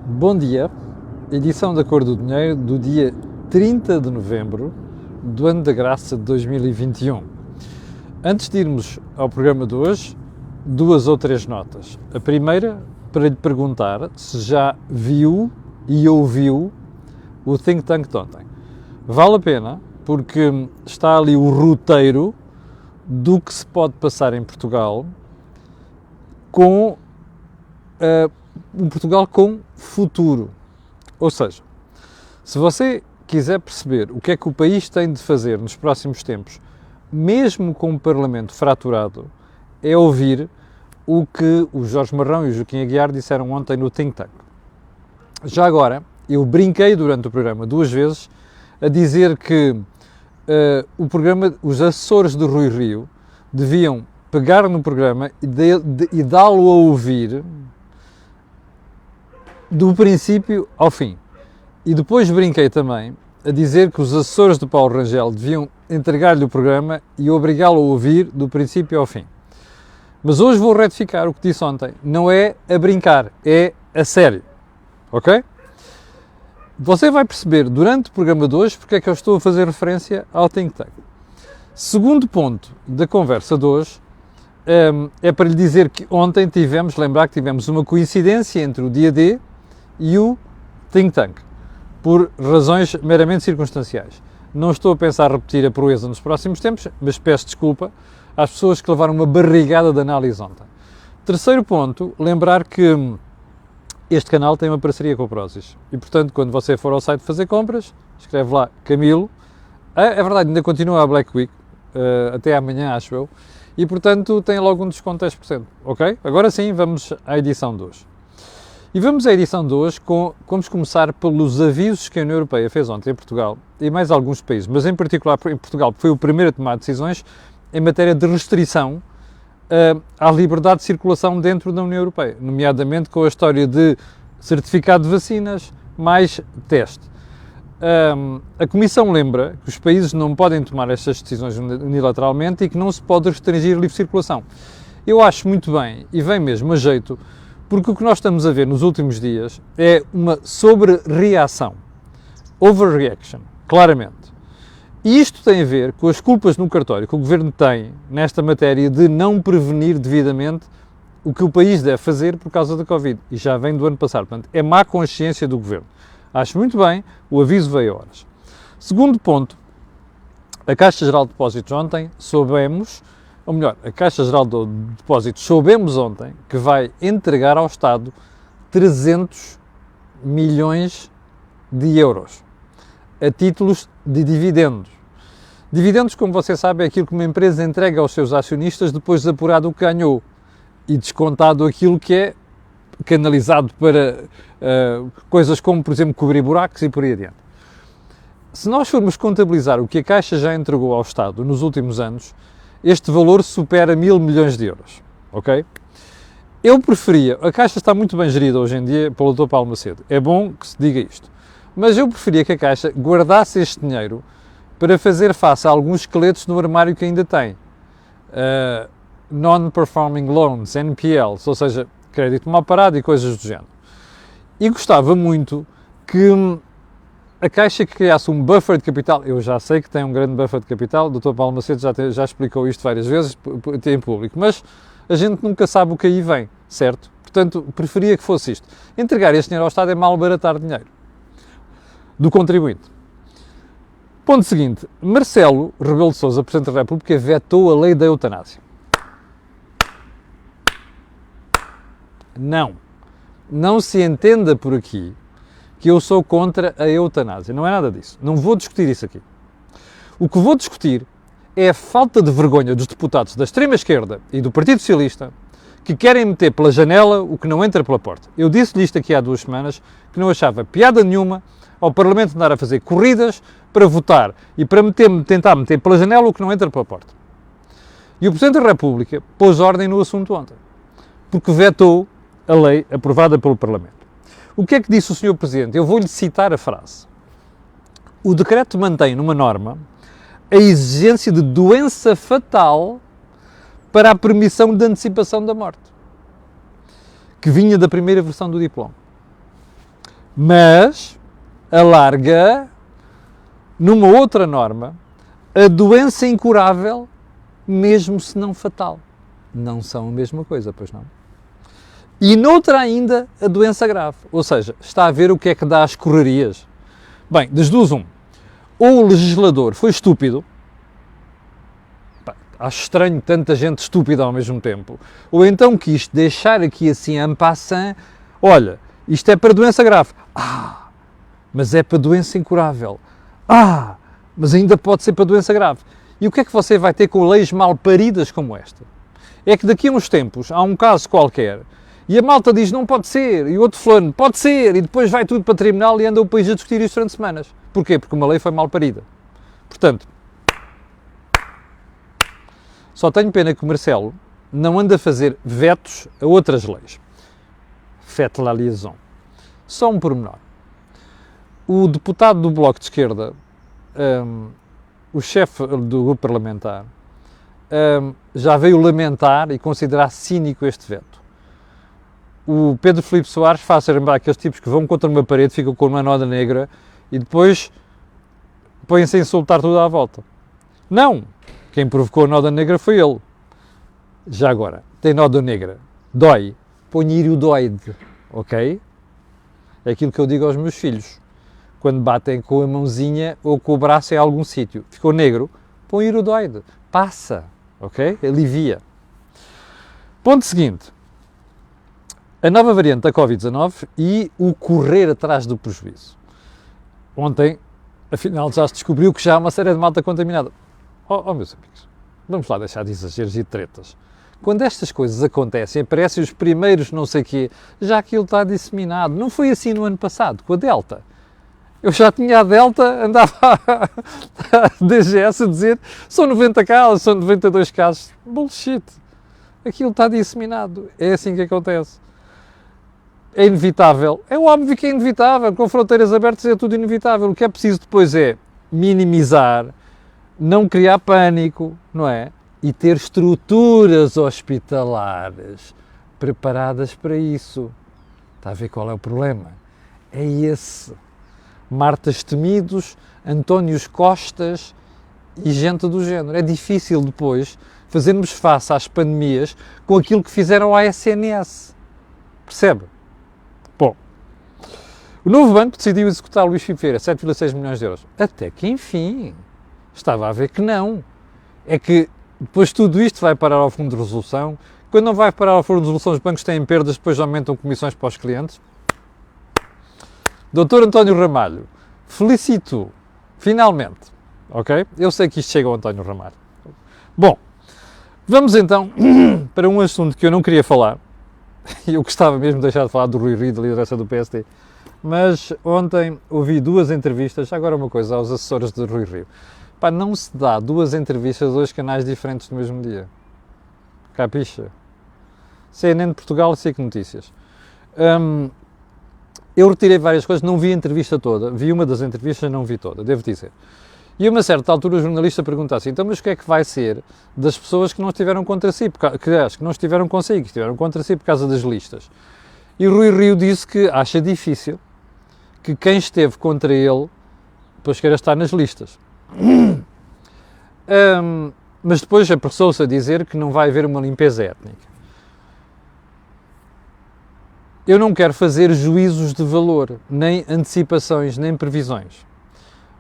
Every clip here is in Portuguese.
Bom dia, edição da Cor do Dinheiro do dia 30 de novembro do ano da graça de 2021. Antes de irmos ao programa de hoje, duas ou três notas. A primeira, para lhe perguntar se já viu e ouviu o Think Tank de ontem. Vale a pena, porque está ali o roteiro do que se pode passar em Portugal com um Portugal com futuro. Ou seja, se você quiser perceber o que é que o país tem de fazer nos próximos tempos, mesmo com um Parlamento fraturado, é ouvir o que o Jorge Marrão e o Joaquim Aguiar disseram ontem no Think Tank. Já agora, eu brinquei durante o programa duas vezes a dizer que o programa, os assessores do Rui Rio deviam pegar no programa e dá-lo a ouvir do princípio ao fim. E depois brinquei também a dizer que os assessores do Paulo Rangel deviam entregar-lhe o programa e obrigá-lo a ouvir do princípio ao fim. Mas hoje vou retificar o que disse ontem. Não é a brincar, é a sério. Ok? Você vai perceber durante o programa de hoje porque é que eu estou a fazer referência ao Think Tank. Segundo ponto da conversa de hoje é para lhe dizer que ontem tivemos uma coincidência entre o dia D e o Think Tank, por razões meramente circunstanciais. Não estou a pensar repetir a proeza nos próximos tempos, mas peço desculpa às pessoas que levaram uma barrigada de análise ontem. Terceiro ponto, lembrar que este canal tem uma parceria com o Prozis e, portanto, quando você for ao site fazer compras, escreve lá Camilo. É verdade, ainda continua a Black Week, até amanhã, acho eu, e, portanto, tem logo um desconto de 10%, ok? Agora sim, vamos à edição de hoje. E vamos à edição de hoje, vamos começar pelos avisos que a União Europeia fez ontem em Portugal e mais alguns países, mas em particular em Portugal, porque foi o primeiro a tomar decisões em matéria de restrição à liberdade de circulação dentro da União Europeia, nomeadamente com a história de certificado de vacinas mais teste. A Comissão lembra que os países não podem tomar estas decisões unilateralmente e que não se pode restringir a livre circulação. Eu acho muito bem, e vem mesmo a jeito, porque o que nós estamos a ver nos últimos dias é uma sobre-reação, overreaction, claramente. E isto tem a ver com as culpas no cartório que o Governo tem nesta matéria de não prevenir devidamente o que o país deve fazer por causa da Covid. E já vem do ano passado, portanto, é má consciência do Governo. Acho muito bem, o aviso veio a horas. Segundo ponto, a Caixa Geral de Depósitos ontem soubemos, ou melhor, a Caixa Geral de Depósitos soubemos ontem que vai entregar ao Estado 300 milhões de euros a títulos de dividendos. Dividendos, como você sabe, é aquilo que uma empresa entrega aos seus acionistas depois de apurado o que ganhou e descontado aquilo que é canalizado para coisas como, por exemplo, cobrir buracos e por aí adiante. Se nós formos contabilizar o que a Caixa já entregou ao Estado nos últimos anos, este valor supera 1.000 milhões de euros, ok? Eu preferia, a Caixa está muito bem gerida hoje em dia pelo Dr. Paulo Macedo, é bom que se diga isto, mas eu preferia que a Caixa guardasse este dinheiro para fazer face a alguns esqueletos no armário que ainda tem. Non-performing loans, NPLs, ou seja, crédito mal parado e coisas do género. E gostava muito que a Caixa criasse um buffer de capital. Eu já sei que tem um grande buffer de capital, o Dr. Paulo Macedo já explicou isto várias vezes em público, mas a gente nunca sabe o que aí vem, certo? Portanto, preferia que fosse isto. Entregar este dinheiro ao Estado é malbaratar dinheiro do contribuinte. Ponto seguinte, Marcelo Rebelo de Sousa, Presidente da República, vetou a lei da eutanásia. Não se entenda por aqui que eu sou contra a eutanásia, não é nada disso, não vou discutir isso aqui. O que vou discutir é a falta de vergonha dos deputados da extrema-esquerda e do Partido Socialista que querem meter pela janela o que não entra pela porta. Eu disse-lhe isto aqui há 2 semanas, que não achava piada nenhuma ao Parlamento andar a fazer corridas para votar e para tentar meter pela janela o que não entra pela porta. E o Presidente da República pôs ordem no assunto ontem, porque vetou a lei aprovada pelo Parlamento. O que é que disse o Sr. Presidente? Eu vou-lhe citar a frase. O decreto mantém numa norma a exigência de doença fatal para a permissão de antecipação da morte, que vinha da primeira versão do diploma. Mas alarga, numa outra norma, a doença incurável, mesmo se não fatal. Não são a mesma coisa, pois não? E noutra ainda, a doença grave. Ou seja, está a ver o que é que dá às correrias. Bem, das duas, ou o legislador foi estúpido, acho estranho tanta gente estúpida ao mesmo tempo, ou então quis deixar aqui assim en passant, olha, isto é para doença grave. Mas é para doença incurável. Mas ainda pode ser para doença grave. E o que é que você vai ter com leis mal paridas como esta? É que daqui a uns tempos há um caso qualquer e a malta diz não pode ser, e o outro fulano pode ser, e depois vai tudo para tribunal e anda o país a discutir isto durante semanas. Porquê? Porque uma lei foi mal parida. Portanto, só tenho pena que o Marcelo não anda a fazer vetos a outras leis. Faites la liaison. Só um pormenor. O deputado do Bloco de Esquerda, o chefe do grupo parlamentar, já veio lamentar e considerar cínico este veto. O Pedro Filipe Soares faz lembrar aqueles tipos que vão contra uma parede, ficam com uma noda negra e depois põem-se a insultar tudo à volta. Não! Quem provocou a noda negra foi ele. Já agora, tem noda negra, dói, põe iridoide, ok? É aquilo que eu digo aos meus filhos. Quando batem com a mãozinha ou com o braço em algum sítio, ficou negro, põe iridoide, passa, ok? Alivia. Ponto seguinte. A nova variante da Covid-19 e o correr atrás do prejuízo. Ontem, afinal, já se descobriu que já há uma série de malta contaminada. Meus amigos, vamos lá deixar de exageros e de tretas. Quando estas coisas acontecem, aparecem os primeiros não sei quê, já aquilo está disseminado. Não foi assim no ano passado, com a Delta. Eu já tinha a Delta, andava a DGS a dizer são 90 casos, são 92 casos. Bullshit. Aquilo está disseminado. É assim que acontece. É inevitável. É óbvio que é inevitável. Com fronteiras abertas é tudo inevitável. O que é preciso depois é minimizar, não criar pânico, não é? E ter estruturas hospitalares preparadas para isso. Está a ver qual é o problema? É esse. Martas Temidos, Antónios Costas e gente do género. É difícil depois fazermos face às pandemias com aquilo que fizeram à SNS. Percebe? Bom, o novo banco decidiu executar Luís Filipe Vieira 7,6 milhões de euros. Até que, enfim, estava a ver que não. É que depois tudo isto vai parar ao Fundo de Resolução. Quando não vai parar ao Fundo de Resolução, os bancos têm perdas, depois aumentam comissões para os clientes. Doutor António Ramalho, felicito, finalmente, ok? Eu sei que isto chega ao António Ramalho. Bom, vamos então para um assunto que eu não queria falar. Eu gostava mesmo de deixar de falar do Rui Rio, da liderança do PSD, mas ontem ouvi duas entrevistas, agora uma coisa, aos assessores de Rui Rio. Pá, não se dá duas entrevistas a dois canais diferentes no mesmo dia. Capixa? CNN de Portugal e SIC Notícias. Eu retirei várias coisas, não vi a entrevista toda, vi uma das entrevistas, não vi toda, devo dizer. E a uma certa altura o jornalista pergunta assim, então mas o que é que vai ser das pessoas que não estiveram contra si, que não estiveram consigo, que estiveram contra si por causa das listas? E Rui Rio disse que acha difícil que quem esteve contra ele depois queira estar nas listas. Mas depois apressou-se a dizer que não vai haver uma limpeza étnica. Eu não quero fazer juízos de valor, nem antecipações, nem previsões.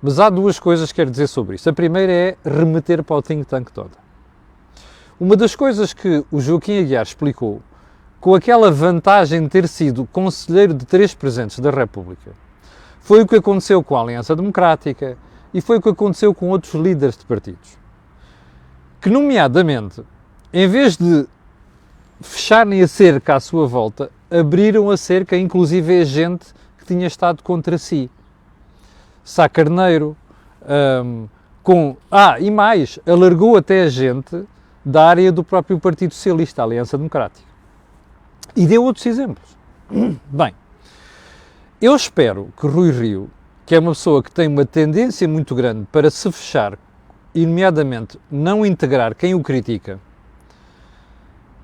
Mas há duas coisas que quero dizer sobre isso. A primeira é remeter para o think tank toda. Uma das coisas que o Joaquim Aguiar explicou, com aquela vantagem de ter sido conselheiro de 3 presidentes da República, foi o que aconteceu com a Aliança Democrática e foi o que aconteceu com outros líderes de partidos. Que, nomeadamente, em vez de fecharem a cerca à sua volta, abriram a cerca, inclusive a gente que tinha estado contra si. Sá Carneiro, e mais, alargou até a gente da área do próprio Partido Socialista, a Aliança Democrática. E deu outros exemplos. Bem, eu espero que Rui Rio, que é uma pessoa que tem uma tendência muito grande para se fechar, e nomeadamente não integrar quem o critica,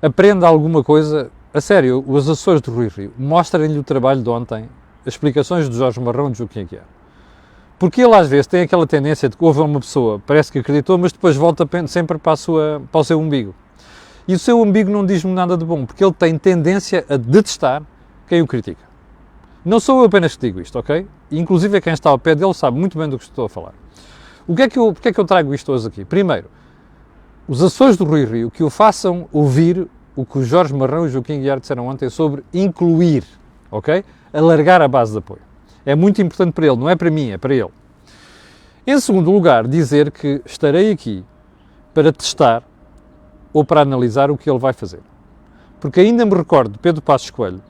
aprenda alguma coisa. A sério, os assessores do Rui Rio, mostrem-lhe o trabalho de ontem, as explicações do Jorge Marrão e de Joaquim Aguiar. Porque ele às vezes tem aquela tendência de que houve uma pessoa, parece que acreditou, mas depois volta sempre para o seu umbigo. E o seu umbigo não diz-me nada de bom, porque ele tem tendência a detestar quem o critica. Não sou eu apenas que digo isto, ok? Inclusive quem está ao pé dele sabe muito bem do que estou a falar. Porque é que eu trago isto hoje aqui? Primeiro, os Açores do Rui Rio que o façam ouvir o que o Jorge Marrão e o Joaquim Aguiar disseram ontem sobre incluir, ok? Alargar a base de apoio. É muito importante para ele, não é para mim, é para ele. Em segundo lugar, dizer que estarei aqui para testar ou para analisar o que ele vai fazer. Porque ainda me recordo de Pedro Passos Coelho,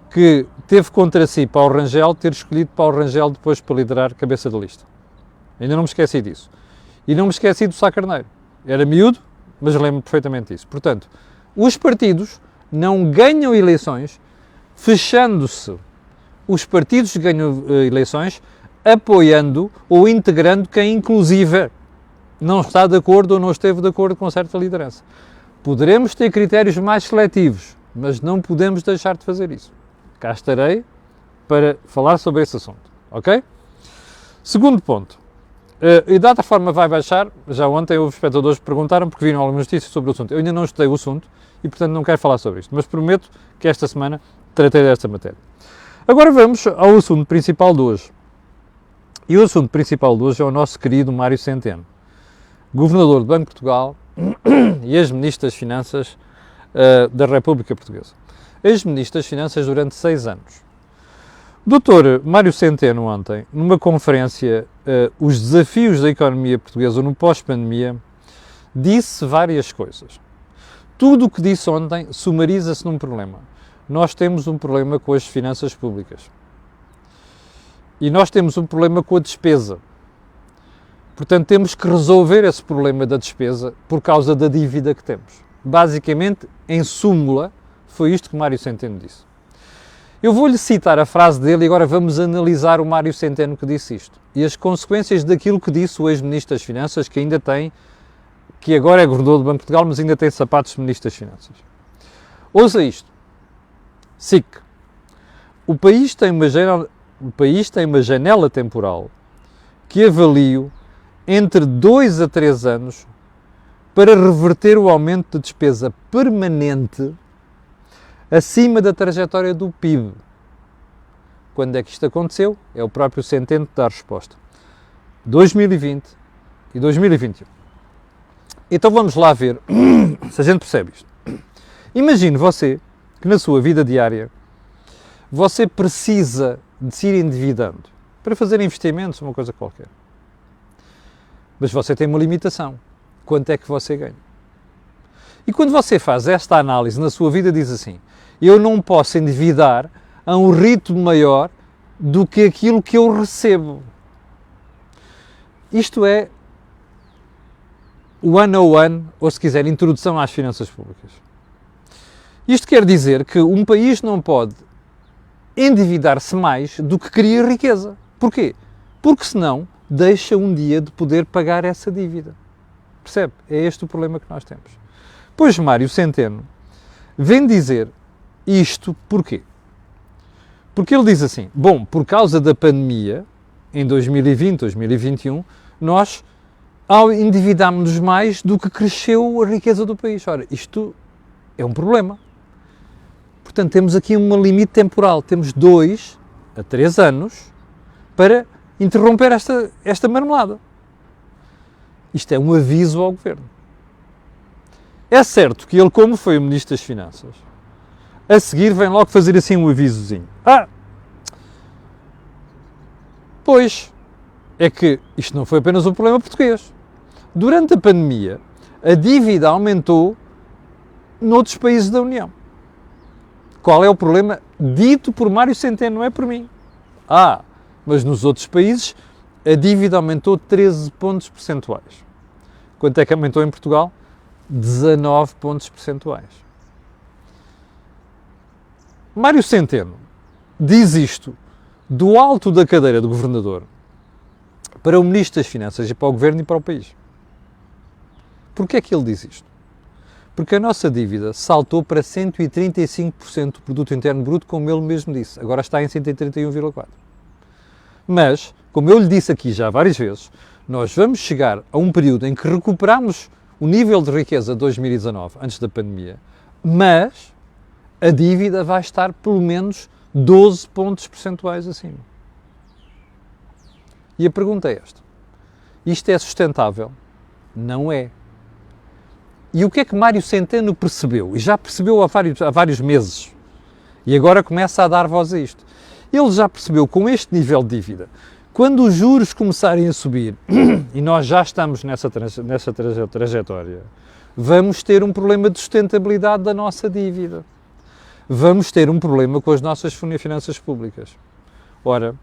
que teve contra si Paulo Rangel ter escolhido Paulo Rangel depois para liderar cabeça de lista. Ainda não me esqueci disso. E não me esqueci do Sá Carneiro. Era miúdo, mas lembro perfeitamente disso. Portanto, os partidos não ganham eleições fechando-se. Os partidos ganham eleições apoiando ou integrando quem, inclusive, não está de acordo ou não esteve de acordo com certa liderança. Poderemos ter critérios mais seletivos, mas não podemos deixar de fazer isso. Cá estarei para falar sobre esse assunto, ok? Segundo ponto. E de outra forma vai baixar, já ontem houve espectadores que perguntaram porque viram algumas notícias sobre o assunto. Eu ainda não estudei o assunto e, portanto, não quero falar sobre isto, mas prometo que esta semana tratei desta matéria. Agora vamos ao assunto principal de hoje. E o assunto principal de hoje é o nosso querido Mário Centeno, Governador do Banco de Portugal e ex-Ministro das Finanças da República Portuguesa. Ex-Ministro das Finanças durante 6 anos. O Dr. Mário Centeno ontem, numa conferência, Os Desafios da Economia Portuguesa no pós-pandemia, disse várias coisas. Tudo o que disse ontem sumariza-se num problema. Nós temos um problema com as finanças públicas. E nós temos um problema com a despesa. Portanto, temos que resolver esse problema da despesa por causa da dívida que temos. Basicamente, em súmula, foi isto que Mário Centeno disse. Eu vou-lhe citar a frase dele e agora vamos analisar o Mário Centeno que disse isto. E as consequências daquilo que disse o ex-Ministro das Finanças, que ainda tem, que agora é Governador do Banco de Portugal, mas ainda tem sapatos de Ministro das Finanças. Ouça isto. SIC. O país tem uma janela temporal que avalio entre 2 a 3 anos para reverter o aumento de despesa permanente acima da trajetória do PIB. Quando é que isto aconteceu? É o próprio Centeno que dá a resposta. 2020 e 2021. Então vamos lá ver se a gente percebe isto. Imagine você que na sua vida diária você precisa de se ir endividando para fazer investimentos, uma coisa qualquer. Mas você tem uma limitação. Quanto é que você ganha? E quando você faz esta análise na sua vida, diz assim: eu não posso endividar a um ritmo maior do que aquilo que eu recebo. Isto é 101, ou se quiser, introdução às finanças públicas. Isto quer dizer que um país não pode endividar-se mais do que cria riqueza. Porquê? Porque senão deixa um dia de poder pagar essa dívida. Percebe? É este o problema que nós temos. Pois Mário Centeno vem dizer isto porquê? Porque ele diz assim: bom, por causa da pandemia, em 2020, 2021, nós endividámos-nos mais do que cresceu a riqueza do país. Ora, isto é um problema. Portanto, temos aqui um limite temporal. Temos 2 a 3 anos para interromper esta marmelada. Isto é um aviso ao Governo. É certo que ele, como foi o Ministro das Finanças, a seguir vem logo fazer assim um avisozinho. Pois, é que isto não foi apenas um problema português. Durante a pandemia, a dívida aumentou noutros países da União. Qual é o problema? Dito por Mário Centeno, não é por mim. Mas nos outros países a dívida aumentou 13 pontos percentuais. Quanto é que aumentou em Portugal? 19 pontos percentuais. Mário Centeno diz isto do alto da cadeira do Governador para o Ministro das Finanças e para o Governo e para o país. Porquê é que ele diz isto? Porque a nossa dívida saltou para 135% do produto interno bruto, como ele mesmo disse. Agora está em 131,4%. Mas, como eu lhe disse aqui já várias vezes, nós vamos chegar a um período em que recuperamos o nível de riqueza de 2019, antes da pandemia, mas a dívida vai estar pelo menos 12 pontos percentuais acima. E a pergunta é esta: isto é sustentável? Não é. E o que é que Mário Centeno percebeu? E já percebeu há vários meses. E agora começa a dar voz a isto. Ele já percebeu, com este nível de dívida, quando os juros começarem a subir, e nós já estamos nessa trajetória, vamos ter um problema de sustentabilidade da nossa dívida. Vamos ter um problema com as nossas finanças públicas. Ora,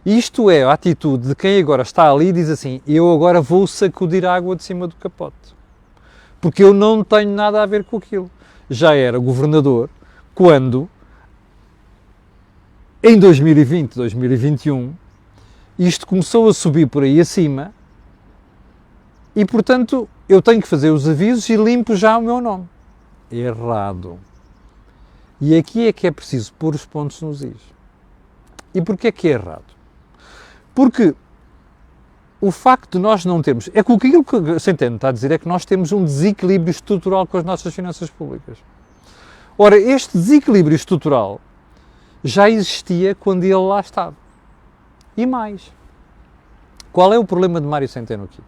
isto é a atitude de quem agora está ali e diz assim: eu agora vou sacudir a água de cima do capote. Porque eu não tenho nada a ver com aquilo. Já era governador quando, em 2020, 2021, isto começou a subir por aí acima e, portanto, eu tenho que fazer os avisos e limpo já o meu nome. Errado. E aqui é que é preciso pôr os pontos nos is. E porquê é que é errado? Porque o facto de nós não termos... É que aquilo que Centeno está a dizer é que nós temos um desequilíbrio estrutural com as nossas finanças públicas. Ora, este desequilíbrio estrutural já existia quando ele lá estava. E mais. Qual é o problema de Mário Centeno aqui?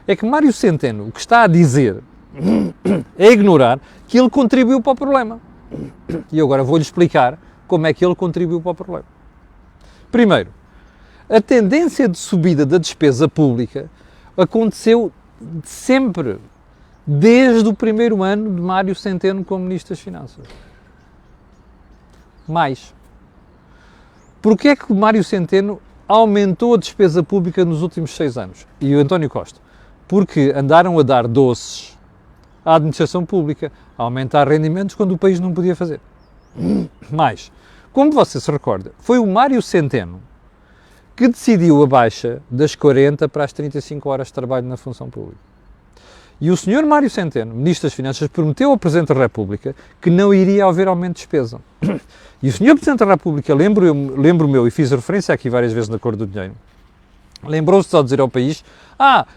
É que Mário Centeno, o que está a dizer, é ignorar que ele contribuiu para o problema. E agora vou-lhe explicar como é que ele contribuiu para o problema. Primeiro, a tendência de subida da despesa pública aconteceu sempre, desde o primeiro ano de Mário Centeno como Ministro das Finanças. Mais. Porquê é que o Mário Centeno aumentou a despesa pública nos últimos 6 anos? E o António Costa? Porque andaram a dar doces à administração pública, a aumentar rendimentos quando o país não podia fazer. Mais. Como você se recorda, foi o Mário Centeno que decidiu a baixa das 40 para as 35 horas de trabalho na função pública. E o Sr. Mário Centeno, Ministro das Finanças, prometeu ao Presidente da República que não iria haver aumento de despesa. E o Sr. Presidente da República, lembro-me, e fiz referência aqui várias vezes na Cor do Dinheiro, lembrou-se de dizer ao país: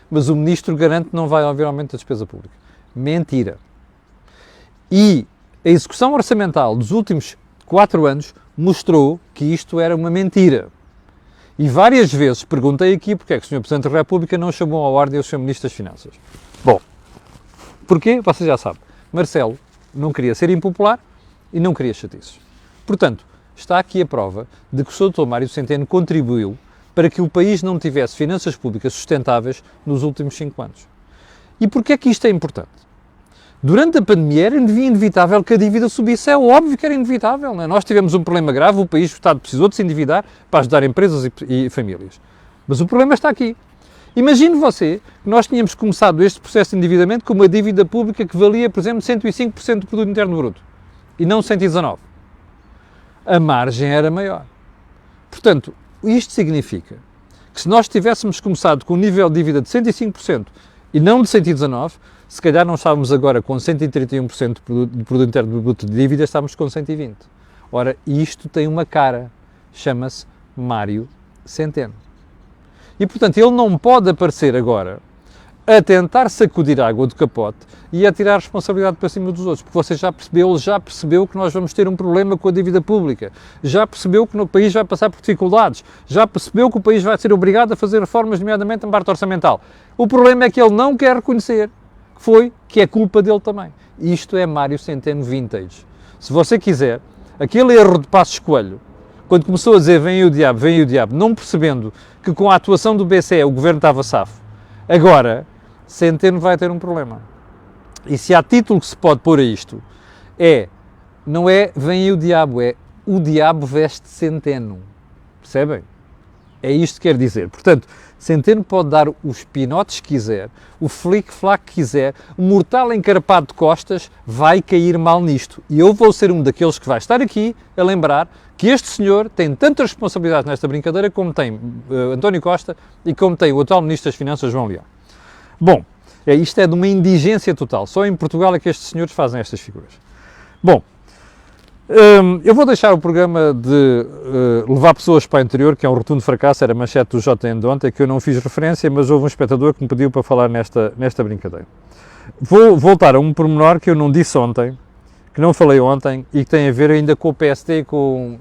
mas o Ministro garante que não vai haver aumento da despesa pública. Mentira. E a execução orçamental dos últimos 4 anos mostrou que isto era uma mentira. E várias vezes perguntei aqui porque é que o Sr. Presidente da República não chamou à ordem o Sr. Ministro das Finanças. Bom, porquê? Você já sabe. Marcelo não queria ser impopular e não queria chatices. Portanto, está aqui a prova de que o Sr. Dr. Mário Centeno contribuiu para que o país não tivesse finanças públicas sustentáveis nos últimos 5 anos. E porquê é que isto é importante? Durante a pandemia era inevitável que a dívida subisse, é óbvio que era inevitável. Não é? Nós tivemos um problema grave, o país, o Estado precisou de se endividar para ajudar empresas e famílias. Mas o problema está aqui. Imagine você que nós tínhamos começado este processo de endividamento com uma dívida pública que valia, por exemplo, 105% do produto interno bruto e não 119%. A margem era maior. Portanto, isto significa que se nós tivéssemos começado com um nível de dívida de 105% e não de 119%, se calhar não estávamos agora com 131% do produto interno bruto de dívida, estávamos com 120%. Ora, isto tem uma cara, chama-se Mário Centeno. E, portanto, ele não pode aparecer agora a tentar sacudir a água do capote e a tirar a responsabilidade para cima dos outros, porque você já percebeu que nós vamos ter um problema com a dívida pública, já percebeu que o país vai passar por dificuldades, já percebeu que o país vai ser obrigado a fazer reformas, nomeadamente na parte orçamental. O problema é que ele não quer reconhecer que é culpa dele também. Isto é Mário Centeno vintage. Se você quiser, aquele erro de Passos Coelho, quando começou a dizer vem o diabo, não percebendo que com a atuação do BCE o governo estava safo, agora Centeno vai ter um problema. E se há título que se pode pôr a isto, não é vem o diabo veste Centeno. Percebem? É isto que quer dizer. Portanto, Centeno pode dar os pinotes que quiser, o flic-flac que quiser, o mortal encarpado de costas vai cair mal nisto. E eu vou ser um daqueles que vai estar aqui a lembrar que este senhor tem tantas responsabilidades nesta brincadeira como tem António Costa e como tem o atual Ministro das Finanças, João Leão. Bom, Isto é de uma indigência total. Só em Portugal é que estes senhores fazem estas figuras. Bom, eu vou deixar o programa de levar pessoas para o interior, que é um rotundo fracasso, era a manchete do JN de ontem, que eu não fiz referência, mas houve um espectador que me pediu para falar nesta brincadeira. Vou voltar a um pormenor que eu não disse ontem, que não falei ontem, e que tem a ver ainda com o PSD e com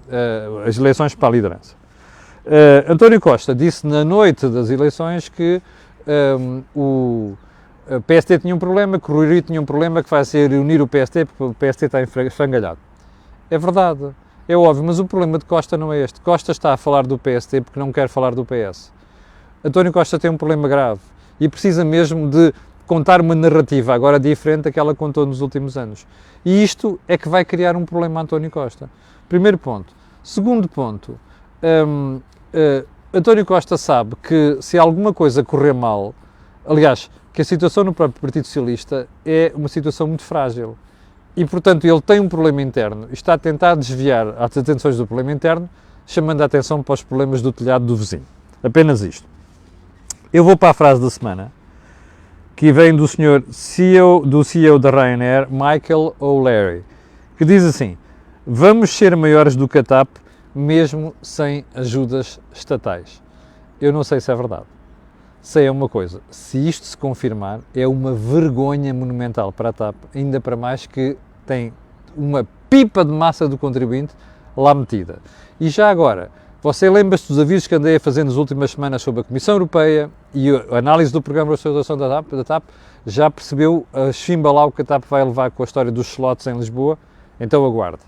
as eleições para a liderança. António Costa disse na noite das eleições que o PSD tinha um problema, que o Rui Rio tinha um problema, que vai ser unir o PSD, porque o PSD está esfrangalhado. É verdade, é óbvio, mas o problema de Costa não é este. Costa está a falar do PSD porque não quer falar do PS. António Costa tem um problema grave e precisa mesmo de contar uma narrativa agora diferente daquela que contou nos últimos anos. E isto é que vai criar um problema a António Costa. Primeiro ponto. Segundo ponto, António Costa sabe que se alguma coisa correr mal, aliás, que a situação no próprio Partido Socialista é uma situação muito frágil. E, portanto, ele tem um problema interno e está a tentar desviar as atenções do problema interno, chamando a atenção para os problemas do telhado do vizinho. Apenas isto. Eu vou para a frase da semana, que vem do CEO da Ryanair, Michael O'Leary, que diz assim: vamos ser maiores do que a TAP, mesmo sem ajudas estatais. Eu não sei se é verdade. Sei uma coisa, se isto se confirmar, é uma vergonha monumental para a TAP, ainda para mais que tem uma pipa de massa do contribuinte lá metida. E já agora, você lembra-se dos avisos que andei a fazer nas últimas semanas sobre a Comissão Europeia e a análise do programa de restauração da TAP? Já percebeu a chimbalau que a TAP vai levar com a história dos slots em Lisboa? Então aguarde.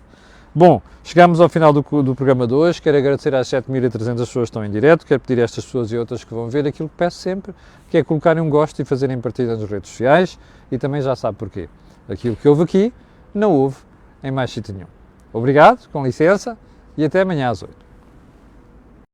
Bom, chegamos ao final do programa de hoje. Quero agradecer às 7.300 pessoas que estão em direto. Quero pedir a estas pessoas e outras que vão ver aquilo que peço sempre, que é colocarem um gosto e fazerem partilha nas redes sociais. E também já sabe porquê. Aquilo que houve aqui, não houve em mais sítio nenhum. Obrigado, com licença, e até amanhã às 8.